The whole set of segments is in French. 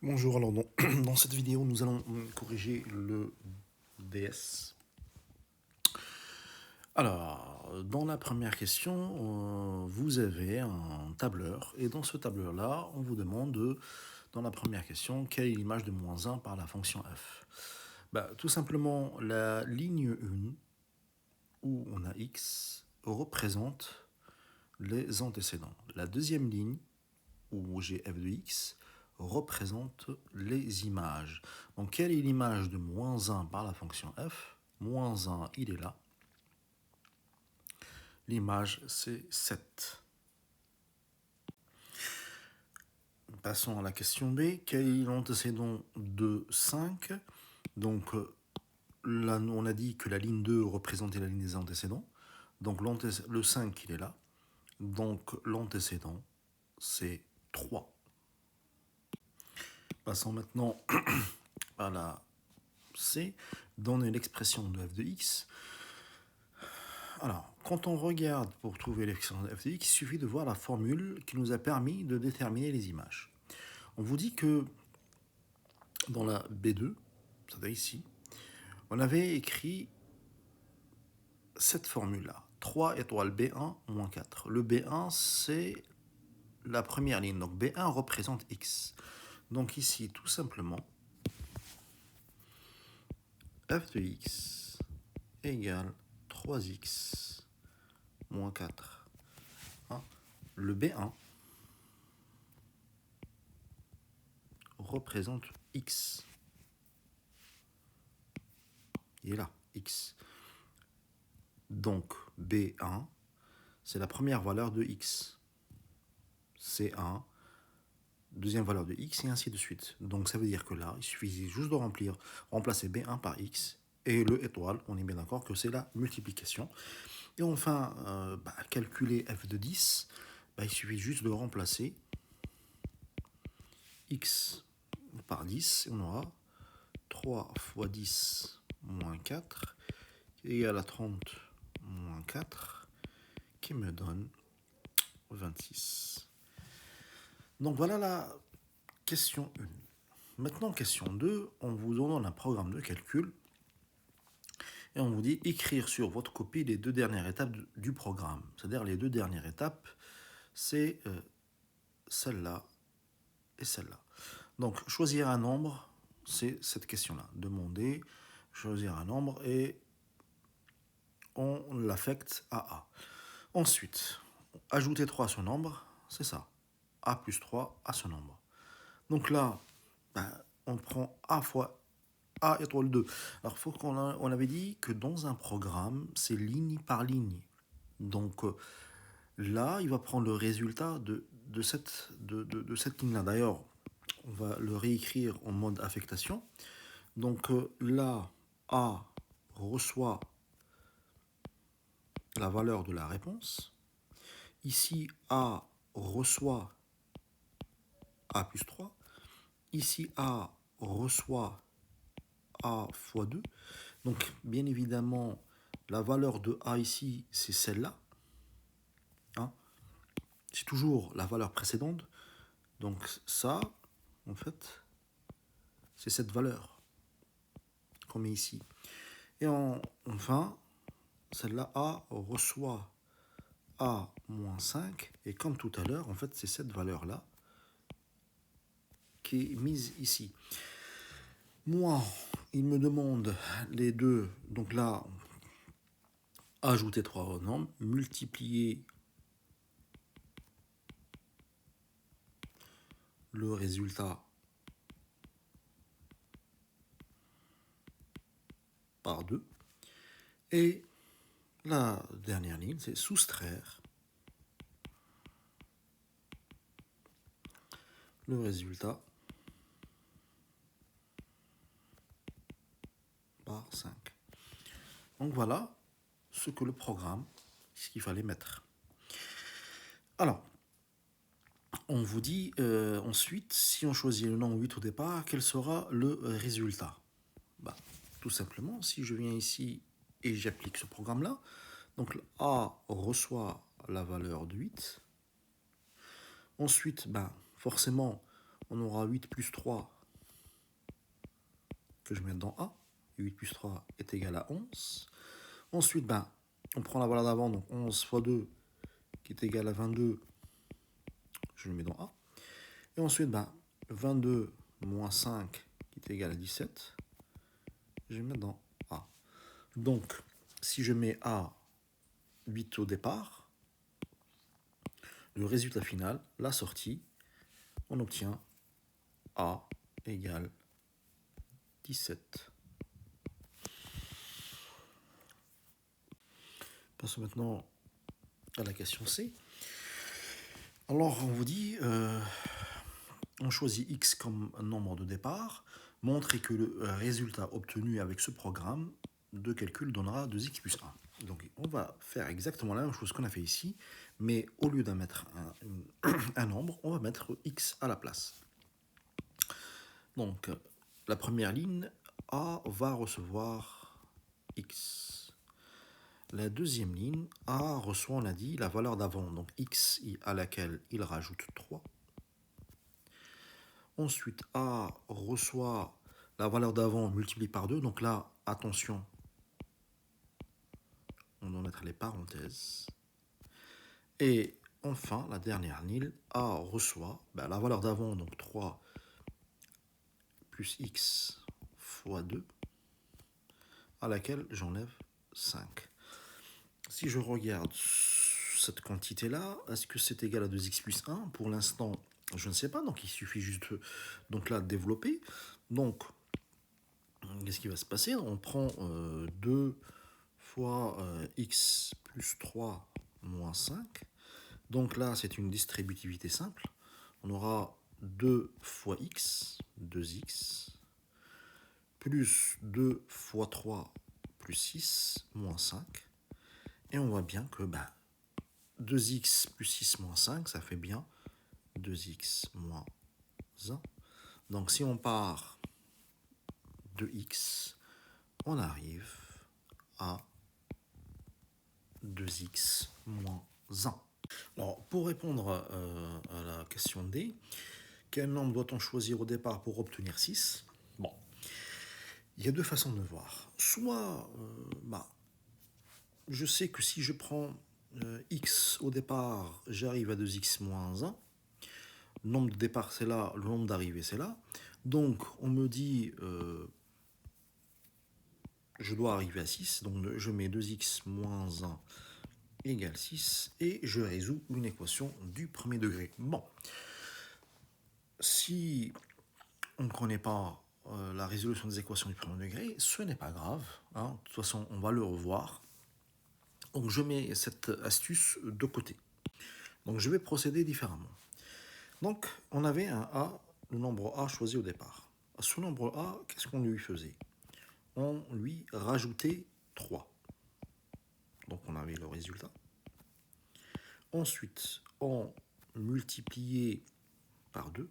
Bonjour, alors dans cette vidéo nous allons corriger le DS. Alors, dans la première question, vous avez un tableur et dans ce tableur-là, on vous demande dans la première question, quelle est l'image de -1 par la fonction f. Tout simplement, la ligne 1 où on a x représente les antécédents. La deuxième ligne où j'ai f de x représente les images. Donc, quelle est l'image de -1 par la fonction f? -1, il est là. L'image, c'est 7. Passons à la question B. Quel est l'antécédent de 5? Donc, là, on a dit que la ligne 2 représentait la ligne des antécédents. Donc, le 5, il est là. Donc, l'antécédent, c'est 3. Passons maintenant à la C. Donner l'expression de f de x. Alors, quand on regarde pour trouver l'expression de f de x, il suffit de voir la formule qui nous a permis de déterminer les images. On vous dit que dans la B2, c'est-à-dire ici, on avait écrit cette formule-là. 3 étoiles B1 moins 4. Le B1, c'est la première ligne. Donc B1 représente x. Donc ici, tout simplement, f de x égale 3x moins 4. Le B1 représente x. Il est là, x. Donc B1, c'est la première valeur de x. C1, deuxième valeur de x, et ainsi de suite. Donc ça veut dire que là, il suffit juste de remplacer B1 par x, et le étoile, on est bien d'accord que c'est la multiplication. Et enfin, calculer f de 10, il suffit juste de remplacer x par 10, et on aura 3 fois 10 moins 4, égale à 30 moins 4, qui me donne 26. Donc voilà la question 1. Maintenant, question 2, on vous donne un programme de calcul et on vous dit écrire sur votre copie les deux dernières étapes du programme. C'est-à-dire les deux dernières étapes, c'est celle-là et celle-là. Donc choisir un nombre, c'est cette question-là. Demander, choisir un nombre et on l'affecte à A. Ensuite, ajouter 3 à ce nombre, c'est ça. A plus 3 à ce nombre. Donc là, on prend A fois A étoile 2. Alors, on avait dit que dans un programme, c'est ligne par ligne. Donc là, il va prendre le résultat de cette ligne-là. D'ailleurs, on va le réécrire en mode affectation. Donc là, A reçoit la valeur de la réponse. Ici, A reçoit A plus 3. Ici, A reçoit A fois 2. Donc, bien évidemment, la valeur de A ici, c'est celle-là. C'est toujours la valeur précédente. Donc, ça, en fait, c'est cette valeur qu'on met ici. Et enfin, celle-là, A reçoit A moins 5. Et comme tout à l'heure, en fait, c'est cette valeur-là qui est mise ici. Moi, il me demande les deux. Donc là, ajouter 3 nombres, multiplier le résultat par 2. Et la dernière ligne, c'est soustraire le résultat par 5. Donc voilà ce que le programme, ce qu'il fallait mettre. Alors, on vous dit ensuite, si on choisit le nombre 8 au départ, quel sera le résultat? Tout simplement, si je viens ici et j'applique ce programme-là, donc A reçoit la valeur de 8. Ensuite, forcément, on aura 8 plus 3 que je mets dans A. 8 plus 3 est égal à 11. Ensuite, ben, on prend la valeur d'avant, donc 11 fois 2 qui est égal à 22. Je le mets dans A. Et ensuite, ben, 22 moins 5 qui est égal à 17. Je vais mettre dans A. Donc, si je mets A 8 au départ, le résultat final, la sortie, on obtient A égale 17. Passons maintenant à la question C. Alors, on vous dit, on choisit x comme un nombre de départ, montrez que le résultat obtenu avec ce programme de calcul donnera 2x plus 1. Donc, on va faire exactement la même chose qu'on a fait ici, mais au lieu d'en mettre un nombre, on va mettre x à la place. Donc, la première ligne, A va recevoir x. La deuxième ligne, A reçoit, on a dit, la valeur d'avant, donc x à laquelle il rajoute 3. Ensuite, A reçoit la valeur d'avant multipliée par 2. Donc là, attention, on doit mettre les parenthèses. Et enfin, la dernière ligne, A reçoit la valeur d'avant, donc 3 plus x fois 2, à laquelle j'enlève 5. Si je regarde cette quantité-là, est-ce que c'est égal à 2x plus 1? Pour l'instant, je ne sais pas, donc il suffit juste donc là, de développer. Donc, qu'est-ce qui va se passer? On prend 2 fois x plus 3 moins 5. Donc là, c'est une distributivité simple. On aura 2 fois x, 2x, plus 2 fois 3 plus 6, moins 5. Et on voit bien que 2x plus 6 moins 5, ça fait bien 2x moins 1. Donc si on part de x, on arrive à 2x moins 1. Alors, pour répondre à la question D, quel nombre doit-on choisir au départ pour obtenir 6? Bon, il y a deux façons de voir. Soit, je sais que si je prends x au départ, j'arrive à 2x moins 1. Le nombre de départ, c'est là, le nombre d'arrivée, c'est là. Donc, on me dit, je dois arriver à 6, donc je mets 2x moins 1 égale 6, et je résous une équation du premier degré. Bon, si on ne connaît pas la résolution des équations du premier degré, ce n'est pas grave, hein. De toute façon, on va le revoir. Donc, je mets cette astuce de côté. Donc, je vais procéder différemment. Donc, on avait un A, le nombre A choisi au départ. À ce nombre A, qu'est-ce qu'on lui faisait? On lui rajoutait 3. Donc, on avait le résultat. Ensuite, on multipliait par 2.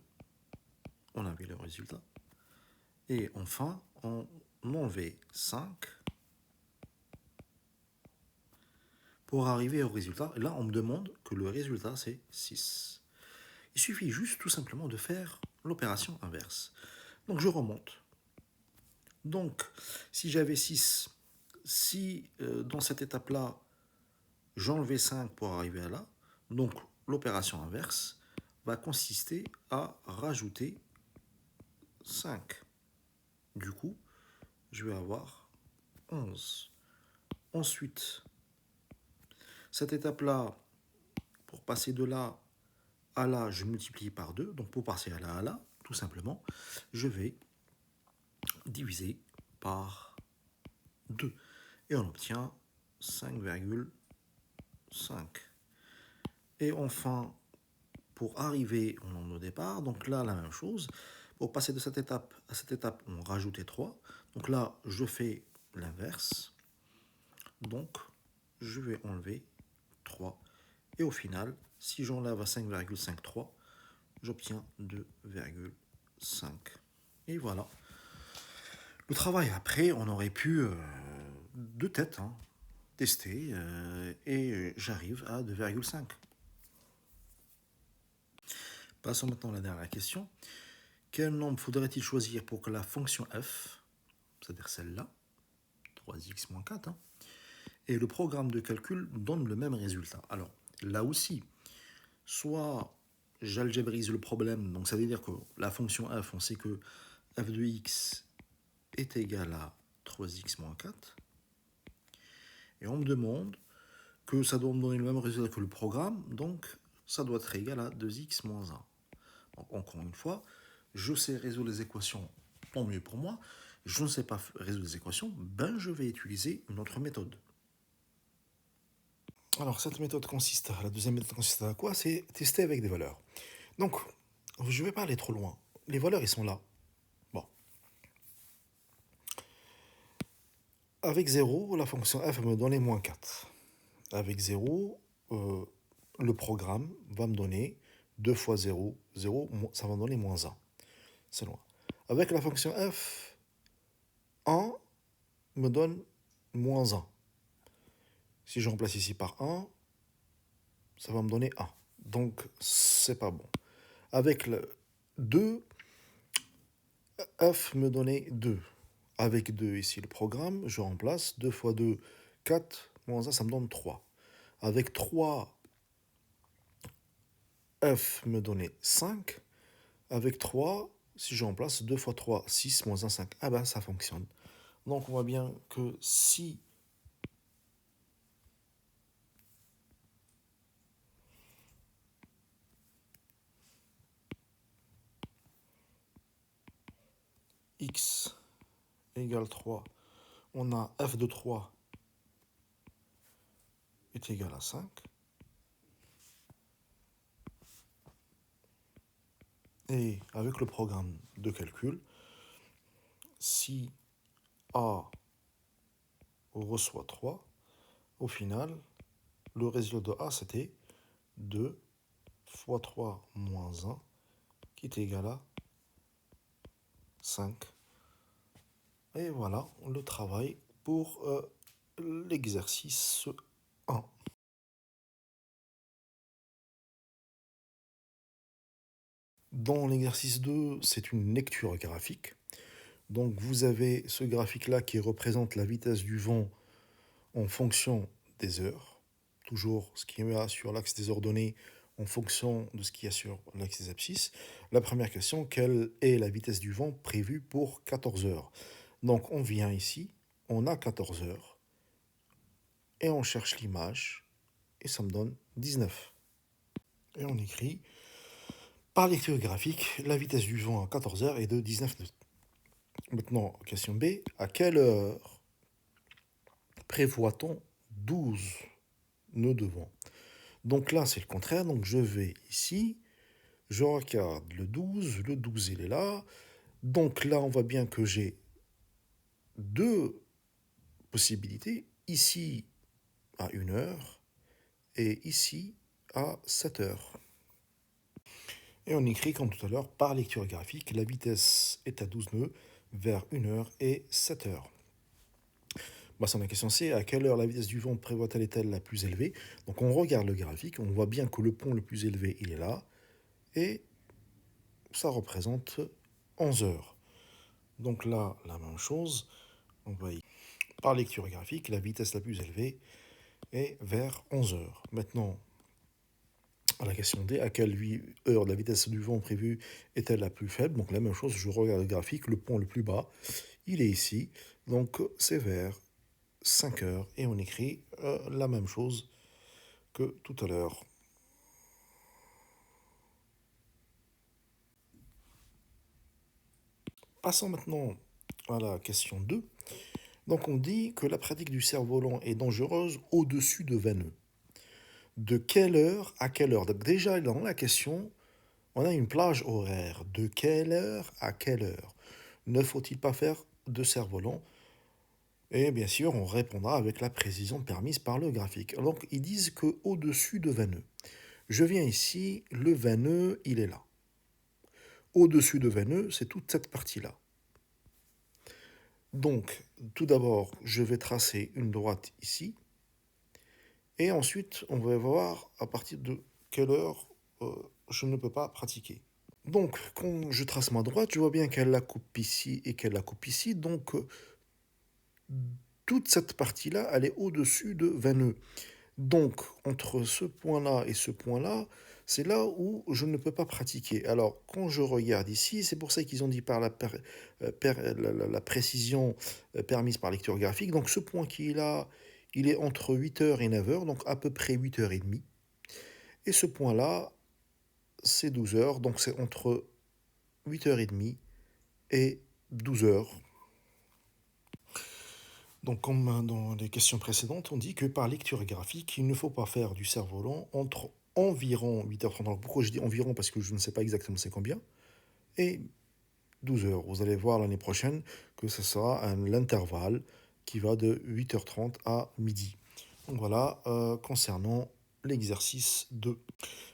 On avait le résultat. Et enfin, on enlevait 5 pour arriver au résultat. Et là, on me demande que le résultat, c'est 6. Il suffit juste tout simplement de faire l'opération inverse. Donc, je remonte. Donc, si j'avais 6, si dans cette étape-là, j'enlevais 5 pour arriver à là, donc l'opération inverse va consister à rajouter 5. Du coup, je vais avoir 11. Ensuite, cette étape-là, pour passer de là à là, je multiplie par 2. Donc pour passer à là, tout simplement, je vais diviser par 2. Et on obtient 5,5. Et enfin, pour arriver au nombre de départ, donc là, la même chose. Pour passer de cette étape à cette étape, on rajoutait 3. Donc là, je fais l'inverse. Donc, je vais enlever 3. Et au final, si j'enlève à 5,53, j'obtiens 2,5. Et voilà. Le travail après, on aurait pu, de tête, tester, et j'arrive à 2,5. Passons maintenant à la dernière question. quel nombre faudrait-il choisir pour que la fonction f, c'est-à-dire celle-là, 3x moins 4, hein, et le programme de calcul donne le même résultat. Alors, là aussi, soit j'algébrise le problème, donc ça veut dire que la fonction f, on sait que f de x est égal à 3x moins 4, et on me demande que ça doit me donner le même résultat que le programme, donc ça doit être égal à 2x moins 1. Donc encore une fois, je sais résoudre les équations, tant mieux pour moi. Je ne sais pas résoudre les équations, ben je vais utiliser une autre méthode. Alors cette méthode consiste, la deuxième méthode consiste à quoi? C'est tester avec des valeurs. Donc, je ne vais pas aller trop loin. Les valeurs, ils sont là. Bon. Avec 0, la fonction f va me donner moins 4. Avec 0, le programme va me donner 2 fois 0, 0, ça va me donner moins 1. C'est loin. Avec la fonction f, 1 me donne moins 1. Si je remplace ici par 1, ça va me donner 1. Donc, c'est pas bon. Avec le 2, f me donnait 2. Avec 2 ici, le programme, je remplace 2 fois 2, 4, moins 1, ça me donne 3. Avec 3, f me donnait 5. Avec 3, si je remplace 2 fois 3, 6, moins 1, 5. Ah ben, ça fonctionne. Donc, on voit bien que si x égale 3, on a f de 3 est égal à 5. Et avec le programme de calcul, si A reçoit 3, au final, le résultat de A, c'était 2 fois 3 moins 1, qui est égal à 5. Et voilà le travail pour l'exercice 1. Dans l'exercice 2, c'est une lecture graphique. Donc vous avez ce graphique-là qui représente la vitesse du vent en fonction des heures. Toujours ce qui est sur l'axe des ordonnées en fonction de ce qu'il y a sur l'axe des abscisses. La première question, quelle est la vitesse du vent prévue pour 14 heures? Donc on vient ici, on a 14 heures, et on cherche l'image, et ça me donne 19. Et on écrit, par lecture graphique, la vitesse du vent à 14 heures est de 19 nœuds. Maintenant, question B, à quelle heure prévoit-on 12 nœuds de vent? Donc là, c'est le contraire. Donc je vais ici, je regarde le 12 il est là. Donc là, on voit bien que j'ai deux possibilités. Ici, à 1 heure, et ici, à 7 heures. Et on écrit, comme tout à l'heure, par lecture graphique, la vitesse est à 12 nœuds vers 1 heure et 7 heures. Bah, c'est la question C, à quelle heure la vitesse du vent prévoit-elle est-elle la plus élevée? Donc on regarde le graphique, on voit bien que le pont le plus élevé, il est là, et ça représente 11 heures. Donc là, la même chose, on va y... Par lecture graphique, la vitesse la plus élevée est vers 11 heures. Maintenant, à la question D, à quelle heure la vitesse du vent prévue est-elle la plus faible? Donc la même chose, je regarde le graphique, le pont le plus bas, il est ici, donc c'est vers 5 heures, et on écrit la même chose que tout à l'heure. Passons maintenant à la question 2. Donc on dit que la pratique du cerf-volant est dangereuse au-dessus de 20 nœuds. De quelle heure à quelle heure? Donc déjà dans la question, on a une plage horaire. De quelle heure à quelle heure? Ne faut-il pas faire de cerf-volant? Et bien sûr, on répondra avec la précision permise par le graphique. Donc ils disent qu'au-dessus de 20 nœuds. Je viens ici, le 20 nœuds, il est là. Au-dessus de 20 nœuds, c'est toute cette partie-là. Donc, tout d'abord, je vais tracer une droite ici. Et ensuite, on va voir à partir de quelle heure je ne peux pas pratiquer. Donc, quand je trace ma droite, je vois bien qu'elle la coupe ici et qu'elle la coupe ici. Donc, toute cette partie-là, elle est au-dessus de 20 nœuds. Donc, entre ce point-là et ce point-là, c'est là où je ne peux pas pratiquer. Alors, quand je regarde ici, c'est pour ça qu'ils ont dit par la précision permise par lecture graphique. Donc, ce point qui est là, il est entre 8h et 9h, donc à peu près 8h30. Et ce point-là, c'est 12h, donc c'est entre 8h30 et 12h. Donc, comme dans les questions précédentes, on dit que par lecture graphique, il ne faut pas faire du cerf-volant entre environ 8h30. Alors, pourquoi je dis environ? Parce que je ne sais pas exactement c'est combien. Et 12h. Vous allez voir l'année prochaine que ce sera l'intervalle qui va de 8h30 à midi. Donc voilà, concernant l'exercice 2.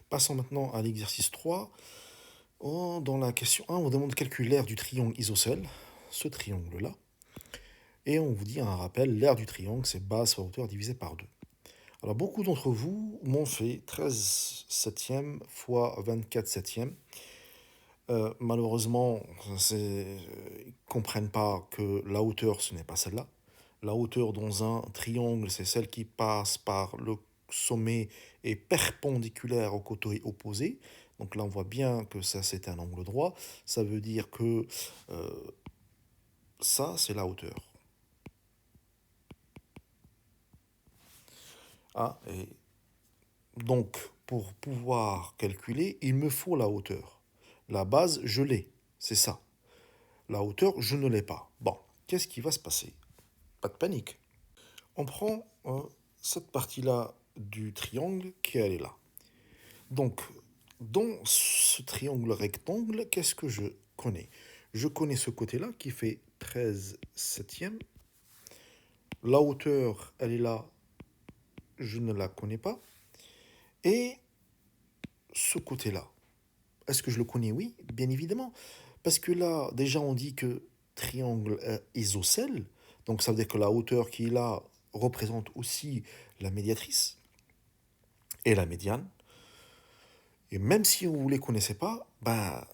Passons maintenant à l'exercice 3. Dans la question 1, on vous demande de calculer l'aire du triangle isocèle, ce triangle-là. Et on vous dit un rappel, l'aire du triangle, c'est base fois hauteur divisé par 2. Alors beaucoup d'entre vous m'ont fait 13 septièmes fois 24 septièmes. Malheureusement, ils ne comprennent pas que la hauteur, ce n'est pas celle-là. La hauteur dans un triangle, c'est celle qui passe par le sommet et perpendiculaire au côté opposé. Donc là, on voit bien que ça, c'est un angle droit. Ça veut dire que ça, c'est la hauteur. Ah, et donc, pour pouvoir calculer, il me faut la hauteur. La base, je l'ai. C'est ça. La hauteur, je ne l'ai pas. Bon, qu'est-ce qui va se passer? Pas de panique. On prend cette partie-là du triangle qui elle est là. Donc, dans ce triangle rectangle, qu'est-ce que je connais? Je connais ce côté-là qui fait 13 septièmes. La hauteur, elle est là, je ne la connais pas. Et ce côté-là, est-ce que je le connais? Oui, bien évidemment. Parce que là, déjà, on dit que triangle isocèle, donc ça veut dire que la hauteur qui est là représente aussi la médiatrice et la médiane. Et même si vous ne les connaissez pas, ben,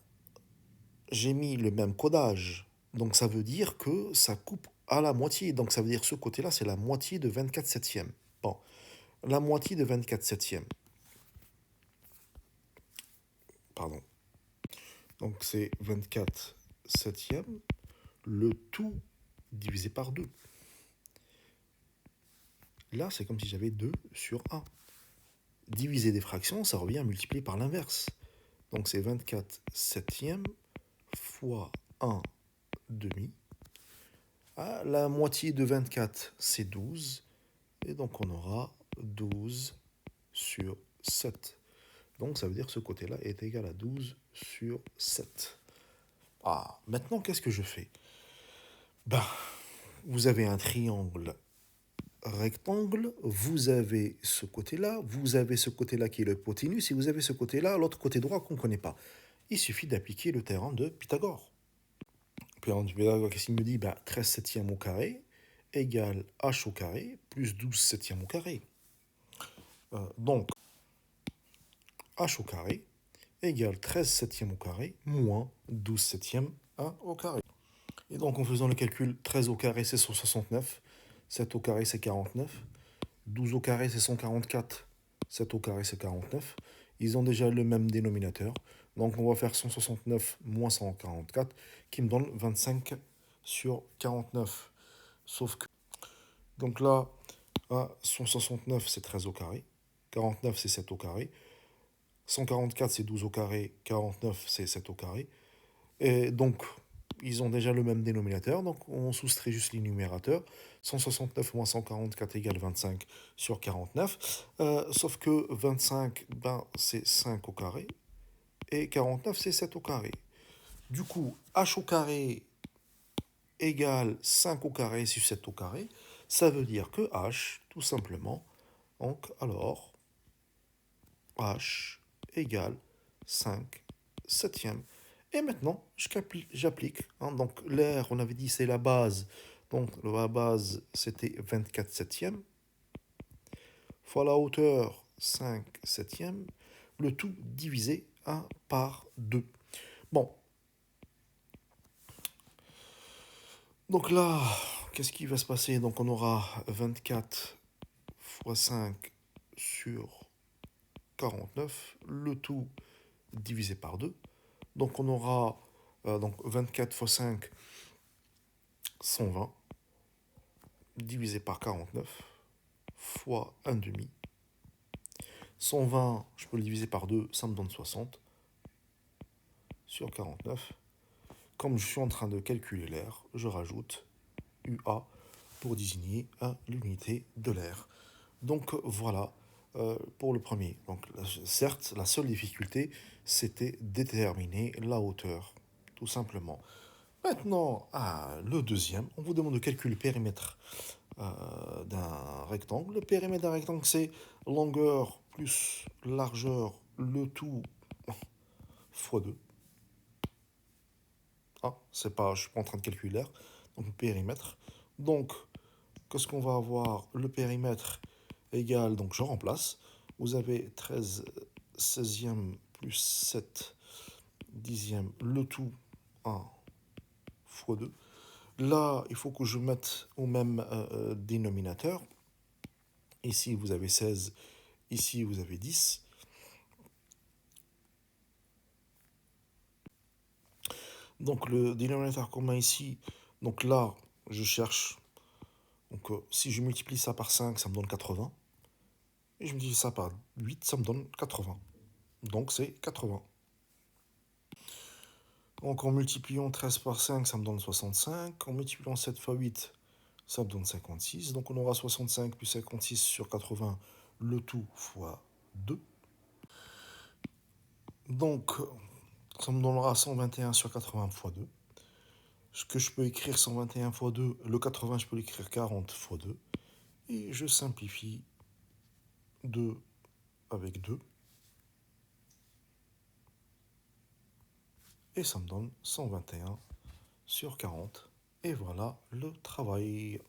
j'ai mis le même codage. Donc ça veut dire que ça coupe à la moitié. Donc ça veut dire que ce côté-là, c'est la moitié de 24 septièmes. Bon, la moitié de 24 septièmes. Pardon. Donc c'est 24 septièmes, le tout divisé par 2. Là, c'est comme si j'avais 2 sur 1. Diviser des fractions, ça revient à multiplier par l'inverse. Donc c'est 24 septièmes fois 1 demi. Ah, la moitié de 24, c'est 12. Et donc on aura 12 sur 7. Donc ça veut dire que ce côté-là est égal à 12 sur 7. Ah, maintenant qu'est-ce que je fais? Ben, vous avez un triangle rectangle, vous avez ce côté-là, vous avez ce côté-là qui est l'hypoténuse, et vous avez ce côté-là, l'autre côté droit qu'on ne connaît pas. Il suffit d'appliquer le théorème de Pythagore. Puis en Pythagore, qu'est-ce qu'il me dit? Ben, 13 septièmes au carré égale h au carré plus 12 septièmes au carré. Donc, h au carré égale 13 septièmes au carré moins 12 septièmes au carré. Et donc en faisant le calcul, 13 au carré c'est 169, 7 au carré c'est 49, 12 au carré c'est 144, 7 au carré c'est 49. Ils ont déjà le même dénominateur. Donc on va faire 169 moins 144 qui me donne 25 sur 49. Sauf que... Donc là, 169 c'est 13 au carré, 49 c'est 7 au carré, 144 c'est 12 au carré, 49 c'est 7 au carré. Et donc, ils ont déjà le même dénominateur, donc on soustrait juste les numérateurs. 169 moins 144 égale 25 sur 49. Sauf que 25, ben, c'est 5 au carré, et 49, c'est 7 au carré. Du coup, h au carré égale 5 au carré sur 7 au carré. Ça veut dire que h, tout simplement, donc alors, h égale 5 septièmes. Et maintenant, j'applique. Donc l'air, on avait dit, c'est la base. Donc la base, c'était 24 septièmes. Fois la hauteur, 5 septièmes. Le tout divisé par 2. Bon, donc là, qu'est-ce qui va se passer? Donc on aura 24 fois 5 sur 49, le tout divisé par 2. Donc on aura donc 24 fois 5, 120, divisé par 49, fois 1 demi. 120, je peux le diviser par 2, ça me donne 60, sur 49. Comme je suis en train de calculer l'air, je rajoute UA pour désigner l'unité de l'air. Donc voilà pour le premier. Donc certes, la seule difficulté, c'était déterminer la hauteur, tout simplement. Maintenant, le deuxième, on vous demande de calculer le périmètre d'un rectangle. Le périmètre d'un rectangle, c'est longueur plus largeur, le tout fois 2. C'est pas, je suis pas en train de calculer l'air. Donc le périmètre. Donc, qu'est-ce qu'on va avoir? Le périmètre égale, donc je remplace. Vous avez 13 16e plus 7 dixième, le tout 1 fois 2. Là, il faut que je mette au même dénominateur. Ici, vous avez 16. Ici, vous avez 10. Donc, le dénominateur commun ici, donc là, je cherche. Donc, si je multiplie ça par 5, ça me donne 80. Et je multiplie ça par 8, ça me donne 80. Donc, c'est 80. Donc, en multipliant 13 par 5, ça me donne 65. En multipliant 7 fois 8, ça me donne 56. Donc, on aura 65 plus 56 sur 80, le tout fois 2. Donc, ça me donnera 121 sur 80 fois 2. Ce que je peux écrire 121 fois 2, le 80, je peux l'écrire 40 fois 2. Et je simplifie 2 avec 2. Et ça me donne 121 sur 40. Et voilà le travail.